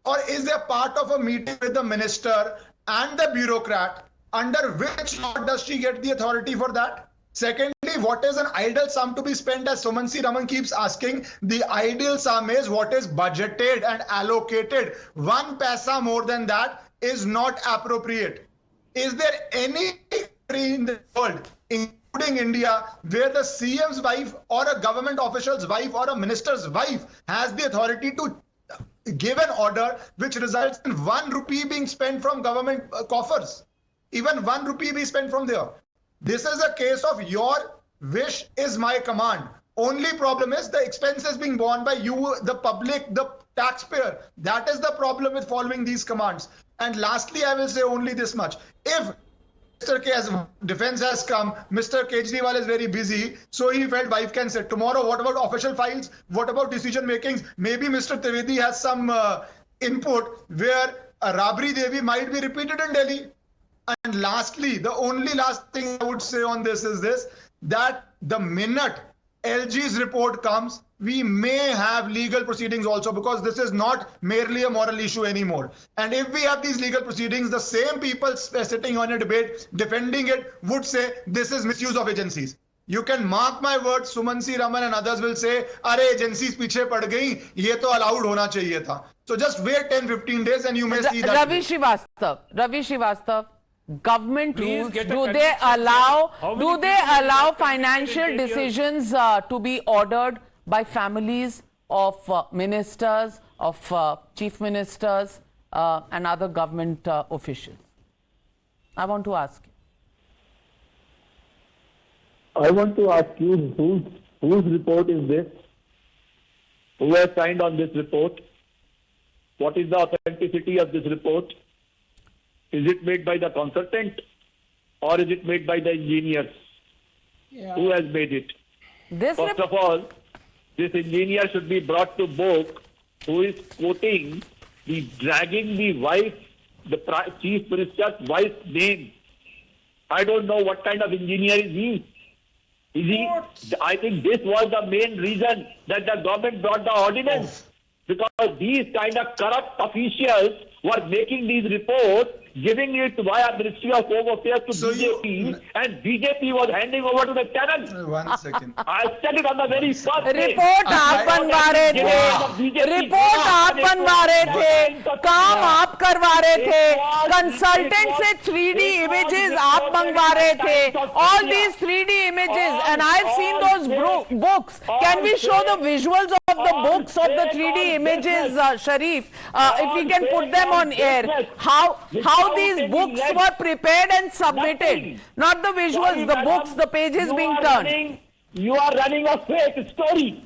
or is a part of a meeting with the minister and the bureaucrat, under which law does she get the authority for that? Secondly, what is an ideal sum to be spent, as Sumansi Raman keeps asking? The ideal sum is what is budgeted and allocated. 1 paisa more than that is not appropriate. Is there any country in the world, including India, where the CM's wife or a government official's wife or a minister's wife has the authority to give an order which results in 1 rupee being spent from government coffers? Even 1 rupee be spent from there. This is a case of your wish is my command. Only problem is the expenses being borne by you, the public, the taxpayer. That is the problem with following these commands. And lastly, I will say only this much. If Mr. K's defense has come, Mr. Kejriwal is very busy, so he felt wife can sit. Tomorrow, what about official files? What about decision makings? Maybe Mr. Trivedi has some input where Rabri Devi might be repeated in Delhi. And lastly, the only last thing I would say on this is this, that the minute LG's report comes, we may have legal proceedings also, because this is not merely a moral issue anymore. And if we have these legal proceedings, the same people sitting on a debate defending it would say this is misuse of agencies. You can mark my words, Sumansi Raman and others will say, "Are agencies piche pad gayi, ye to allowed hona chahiye tha." So just wait 10-15 days and you may see that. Ravi Srivastava, government rules, do they allow financial decisions to be ordered by families of ministers, of chief ministers and other government officials? I want to ask you. I want to ask you, whose report is this? Who has signed on this report? What is the authenticity of this report? Is it made by the consultant or is it made by the engineers? Who has made it? First of all, this engineer should be brought to book, who is quoting, dragging the wife, the chief minister's wife's name. I don't know what kind of engineer is he. I think this was the main reason that the government brought the ordinance, because these kind of corrupt officials were making these reports, giving it via Ministry of Home Affairs to BJP, and BJP was handing over to the tenants. 1 second. I said it on the very first day. Report आप बनवा रहे थे, report आप बनवा रहे थे, काम आप करवा रहे थे, कंसल्टेंट से 3D images आप मंगवा रहे थे, all these 3D images, and I've seen those books. Can we show the visuals of the books of the 3D images, Sharif? If we can put them on air, how these books were prepared and submitted, not the visuals, the books, the pages being turned. You are running a fake story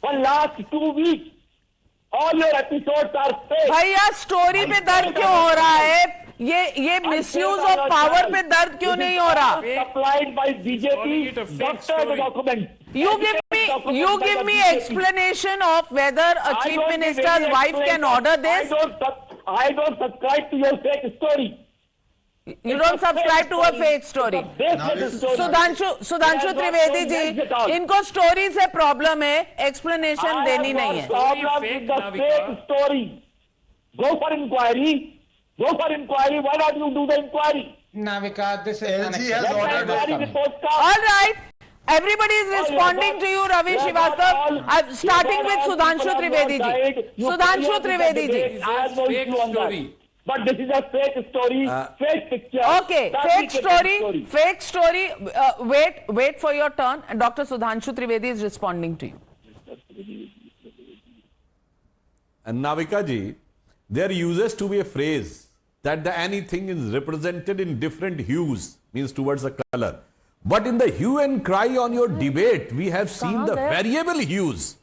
for last 2 weeks. All your episodes are fake. भैया story पे दर्द क्यों हो रहा है? ये misuse of power पे दर्द क्यों नहीं हो रहा? Supplied by BJP, doctor the document. You give me explanation of whether a chief minister's wife can order this. I don't subscribe to your fake story. You don't subscribe to a fake story. Sudhanshu Trivedi ji, इनको story से problem है, explanation देनी नहीं है. Problem with the fake story. Go for inquiry. Go for inquiry. Why don't you do the inquiry? Navika, this is LG has ordered All right. Everybody is responding to you, Ravi Srivastava. Starting with Sudhanshu Trivedi ji. Sudhanshu Trivedi ji. I have no Fake issue on that. story. But this is a fake story, fake picture. Okay, fake story, fake story. Wait for your turn. And Dr. Sudhanshu Trivedi is responding to you. And Navika ji, there uses to be a phrase that the anything is represented in different hues, means towards a color. But in the hue and cry on your debate, we have seen the variable hues.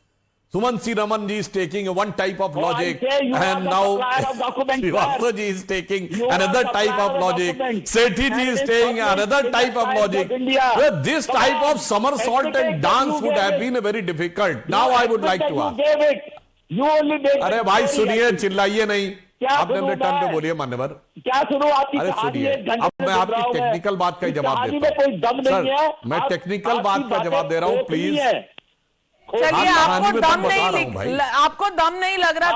Suman C. Raman ji is taking one type of logic, and now Srivastava ji is taking another type of logic. Sethi ji is taking another type of logic. Well, this type of somersault and dance would have been very difficult. Now I would like to ask. अरे भाई सुनिए, चिल्लाइए नहीं, आपने अपने turn पे बोलिए मान्यवर। अरे सुनिए, अब मैं आपकी टेक्निकल बात का जवाब देता हूँ। सर, मैं टेक्निकल बात का जवाब दे रहा हूँ, प्लीज। चलिए, आपको दम नहीं लग रहा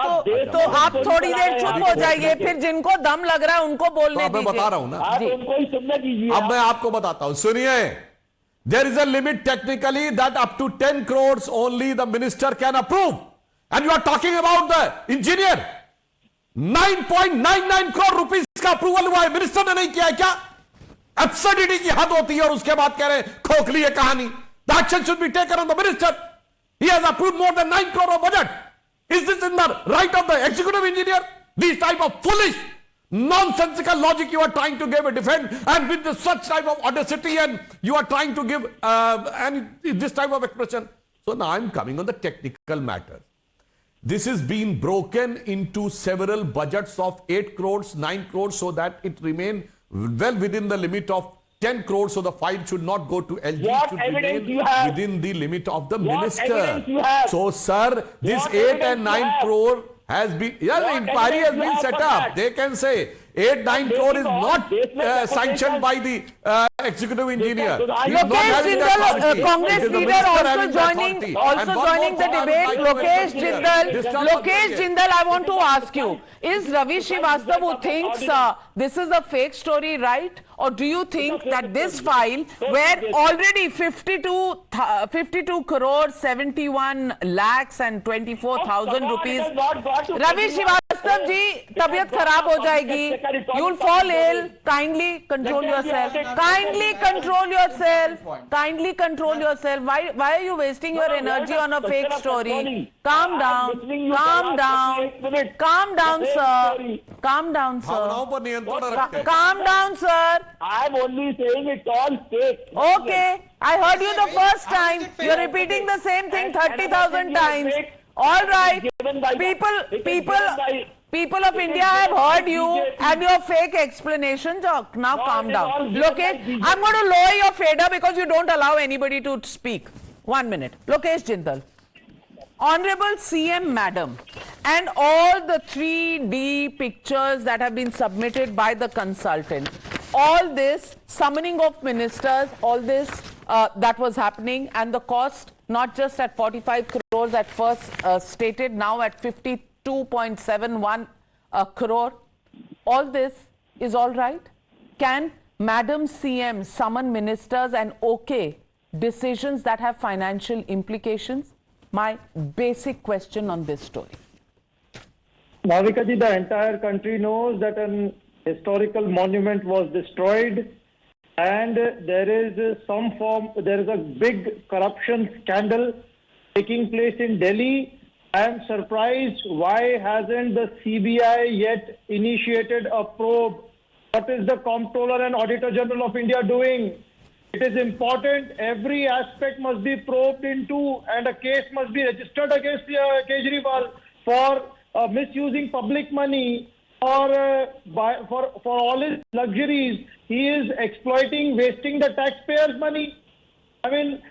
तो आप थोड़ी देर चुप हो जाइए, फिर जिनको दम लग रहा है उनको बोलने दीजिए। मैं बता रहा हूँ ना, अब मैं आपको बताता हूँ, सुनिए। There is a limit technically that up to 10 crores only the minister can approve. And you are talking about the engineer. 9.99 crore rupees का अप्रूवल हुआ है, मिनिस्टर ने नहीं किया है क्या? Absurdity की हद होती है, और उसके बाद कह रहे हैं खोखली है कहानी. The action should be taken on the minister. He has approved more than 9 crore of budget. Is this in the right of the executive engineer? This type of foolish, nonsensical logic you are trying to give a defend, and with such type of audacity, and you are trying to give this type of expression. So now I am coming on the technical matter. This is being broken into several budgets of 8 crores, 9 crores, so that it remain well within the limit of 10 crores, so the file should not go to LG, What should evidence remain you have? within the limit of the What minister. evidence you have? So, sir, this What 8 evidence and you 9 have? crore has been, yeah, the What inquiry has evidence you been have set for up. that? They can say 8, 9 crore is not sanctioned by the executive engineer. He is not Lokesh having that Jindal, authority. Congress It is the leader, minister also having that joining authority. also And one joining more the thing I would debate. like to Lokesh mention here. Jindal, This time Lokesh of Jindal, I want to ask you: is Ravi Srivastava, who thinks this is a fake story, right? Or do you think that this file, where already 52 crores, 71 lakhs and 24,000 rupees, Ravi Srivastava ji, tabiyat kharab ho jayegi. You'll fall ill. Kindly control yourself. Kindly control yourself. Kindly control yourself. Why are you wasting your energy on a fake story? Calm down. Calm down. Calm down, sir. Calm down, भावनाओं sir. पर नियंत्रण रखें. Calm down, sir. I'm only saying it's all fake. Okay. I heard you the first time. You're repeating the same thing 30,000 times. All right. People of India have heard you and your fake explanations. Now calm down. Lokesh, I'm going to lower your fader because you don't allow anybody to speak. 1 minute. Lokesh Jindal. Honourable CM Madame, and all the 3D pictures that have been submitted by the consultant, all this summoning of ministers, all this that was happening, and the cost not just at 45 crores at first stated, now at 52.71 crore, all this is all right? Can Madam CM summon ministers and okay decisions that have financial implications? My basic question on this story. Navika ji, the entire country knows that an historical monument was destroyed, and there is a big corruption scandal taking place in Delhi. I am surprised why hasn't the CBI yet initiated a probe? What is the Comptroller and Auditor General of India doing? It is important. Every aspect must be probed into, and a case must be registered against Kejriwal for misusing public money for all his luxuries. He is exploiting, wasting the taxpayers' money. I mean,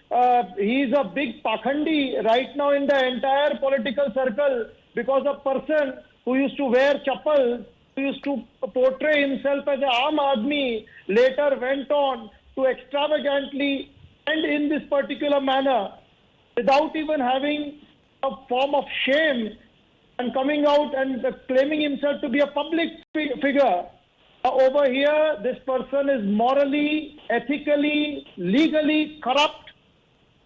he is a big pakhandi right now in the entire political circle, because a person who used to wear chappals, who used to portray himself as an Aam Aadmi, later went on to extravagantly and in this particular manner, without even having a form of shame, and coming out and claiming himself to be a public figure. Over here, this person is morally, ethically, legally corrupt,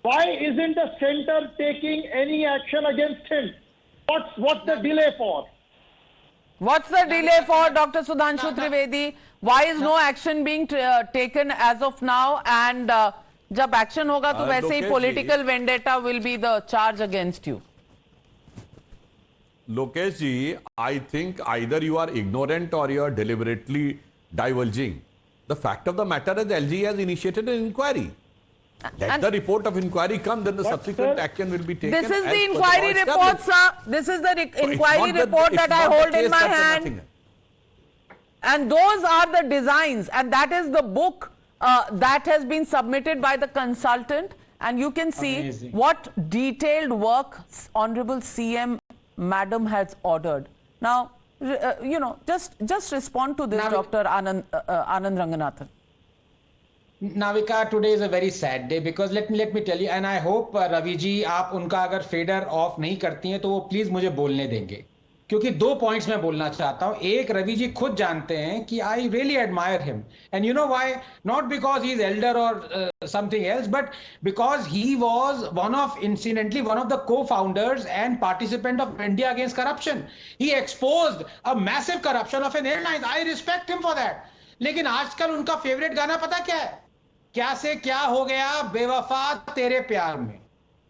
Why isn't the center taking any action against him? What's the delay for? What's the delay for, Dr. Sudhanshu Trivedi? Why is no action being taken as of now? And जब action होगा तो वैसे ही political vendetta will be the charge against you. Lokesh ji, I think either you are ignorant or you are deliberately divulging. The fact of the matter is LG has initiated an inquiry. Let the report of inquiry come, then the subsequent action will be taken. This is the inquiry report, sir. This is the inquiry report that I hold in my hand. And those are the designs, and that is the book that has been submitted by the consultant. And you can see what detailed work Honourable CM Madam has ordered. Now, just respond to this, Dr. Anand Ranganathan. Navika, today is a very sad day because let me tell you, and I hope Ravi ji, आप उनका अगर fader off नहीं करती हैं तो वो please मुझे बोलने देंगे, क्योंकि दो points मैं बोलना चाहता हूँ. एक, रवि जी खुद जानते हैं कि I really admire him, and you know why? Not because he is elder or something else, but because he was one of the co-founders and participant of India Against Corruption. He exposed a massive corruption of an airline. I respect him for that. लेकिन आजकल उनका favorite गाना पता क्या है? क्या से क्या हो गया बेवफा तेरे प्यार में,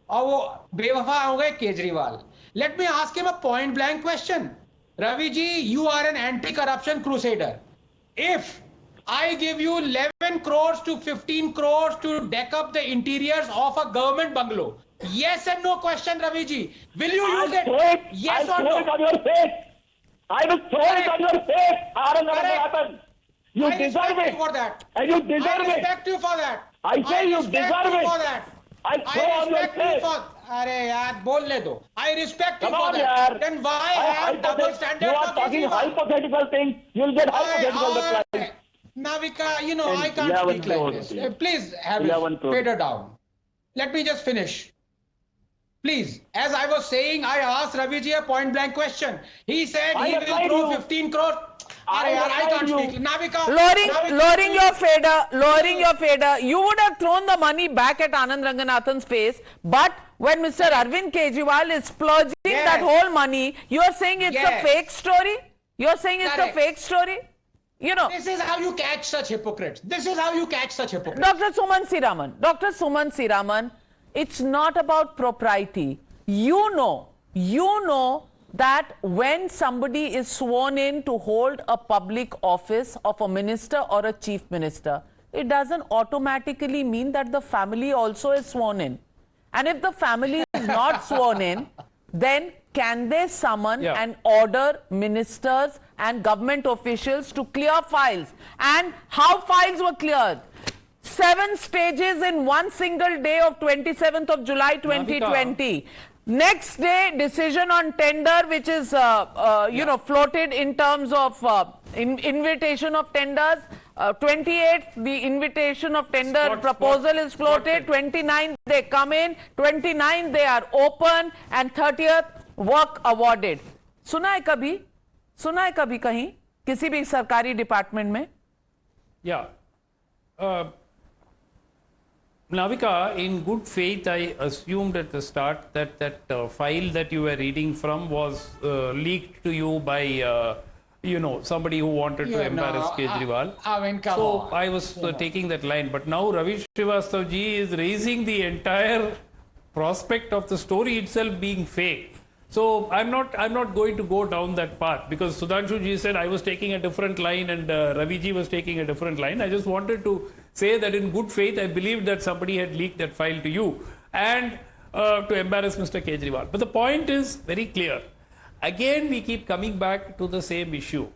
और वो बेवफा हो गए Kejriwal. Let me ask him a point blank question. Ravi ji, you are an anti-corruption crusader. If I give you 11 crores to 15 crores to deck up the interiors of a government bungalow, yes and no question, Ravi ji, will you use it? Yes or no? I will throw it on your face. I will throw it on your face. You deserve it for that. And you deserve it. I respect you for that. I say you deserve it. For that. I throw on your face. अरे यार बोल ले दो. I respect you Come for on, that. yaar. Then why have double standards? You are talking hypothetical things. You'll get hypothetical replies. Navika, I can't speak like this. Please have it fader down. Let me just finish. Please, as I was saying, I asked Ravi ji a point blank question. He said he will throw 15 crores. I can't speak. Navika, lowering your fader. You would have thrown the money back at Anand Ranganathan's face, but when Mr. Arvind Kejriwal is splurging that whole money, you are saying it's a fake story? You are saying it's a fake story? This is how you catch such hypocrites. Dr. Suman Siraman, it's not about propriety. You know that when somebody is sworn in to hold a public office of a minister or a chief minister, it doesn't automatically mean that the family also is sworn in. And if the family is not sworn in, then can they summon and order ministers and government officials to clear files? And how files were cleared? 7 stages in one single day of 27th of July 2020. Next day, decision on tender, which is, floated in terms of invitation of tenders. 28th, the invitation of tender proposal is floated. 29th, they come in. 29th, they are open. And 30th, work awarded. सुना है कभी कहीं किसी भी सरकारी department में? Yeah. Navika, in good faith, I assumed at the start that file that you were reading from was leaked to you by, somebody who wanted to embarrass Kejriwal. I was taking that line. But now Ravi Srivastava ji is raising the entire prospect of the story itself being fake. So I'm not going to go down that path, because Sudhanshu ji said I was taking a different line and Ravi ji was taking a different line. I just wanted to say that in good faith I believed that somebody had leaked that file to you and to embarrass Mr. Kejriwal. But the point is very clear. Again, we keep coming back to the same issue.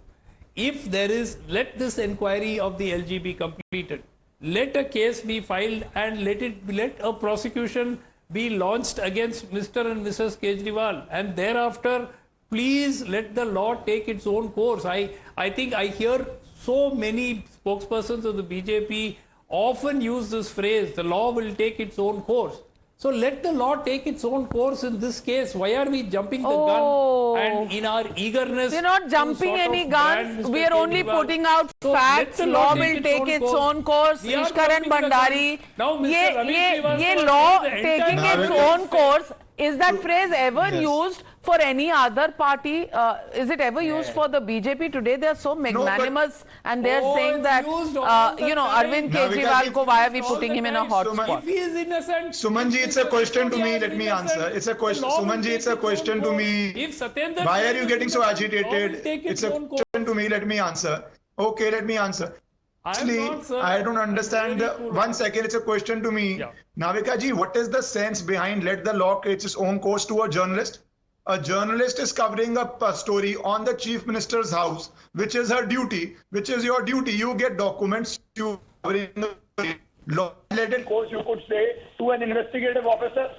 If there is, let this inquiry of the LG be completed. Let a case be filed and let a prosecution be launched against Mr. and Mrs. Kejriwal, and thereafter please let the law take its own course. I think I hear so many spokespersons of the BJP often use this phrase, the law will take its own course. So let the law take its own course in this case. Why are we jumping the Oh. gun? And in our eagerness, We're not to jumping sort any of guns. brand Mr. We are only Kejriwal. putting out So let facts. the Law will take its own course. We are Ishkaran jumping the gun. Bhandari. Now, Mr. Ravi Srivastava ये says law the entire taking its Navika- own course. Is that phrase ever Yes. used for any other party? Is it ever used for the BJP? Today they are so magnanimous and they are Oh, saying it's that, used all the you know, time. Arvind Navika Kejriwal ji, ko, why are we all putting the him in a time. hot Suman- spot? If he is innocent, Sumanji, it's a question to me. Let me answer. It's a question. Sumanji, it's a question to me. If Satyendra Why are Singh you is getting so innocent, law will agitated? take It's its a own course. question to me. Let me answer. Okay, let me answer. I am Actually, not, sir. I don't I'm understand. very cool. 1 second, it's a question to me. Yeah. Navika ji, what is the sense behind let the law take its own course to a journalist? A journalist is covering up a story on the chief minister's house, which is her duty, which is your duty. You get documents, you covering the law-related course, you could say to an investigative officer.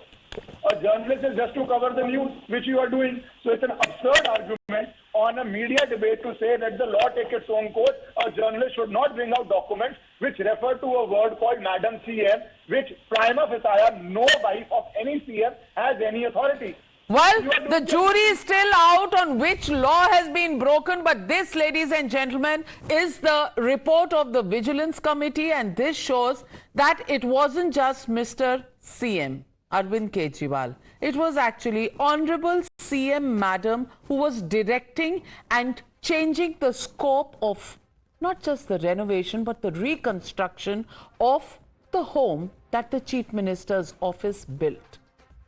A journalist is just to cover the news, which you are doing. So it's an absurd argument on a media debate to say that the law take its own course. A journalist should not bring out documents which refer to a word called Madam CM, which prima facie no wife of any CM has any authority. Well, the jury is still out on which law has been broken, but this, ladies and gentlemen, is the report of the Vigilance Committee, and this shows that it wasn't just Mr. CM, Arvind Kejriwal. It was actually Honourable CM Madame who was directing and changing the scope of not just the renovation, but the reconstruction of the home that the Chief Minister's office built.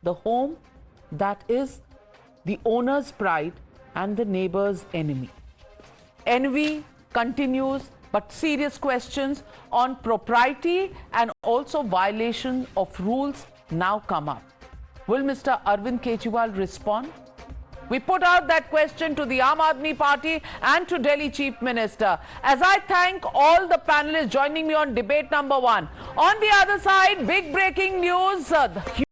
The home that is the owner's pride and the neighbor's enemy. Envy continues, but serious questions on propriety and also violation of rules now come up. Will Mr. Arvind Kejriwal respond? We put out that question to the Aam Aadmi Party and to Delhi Chief Minister. As I thank all the panelists joining me on debate number 1. On the other side, big breaking news.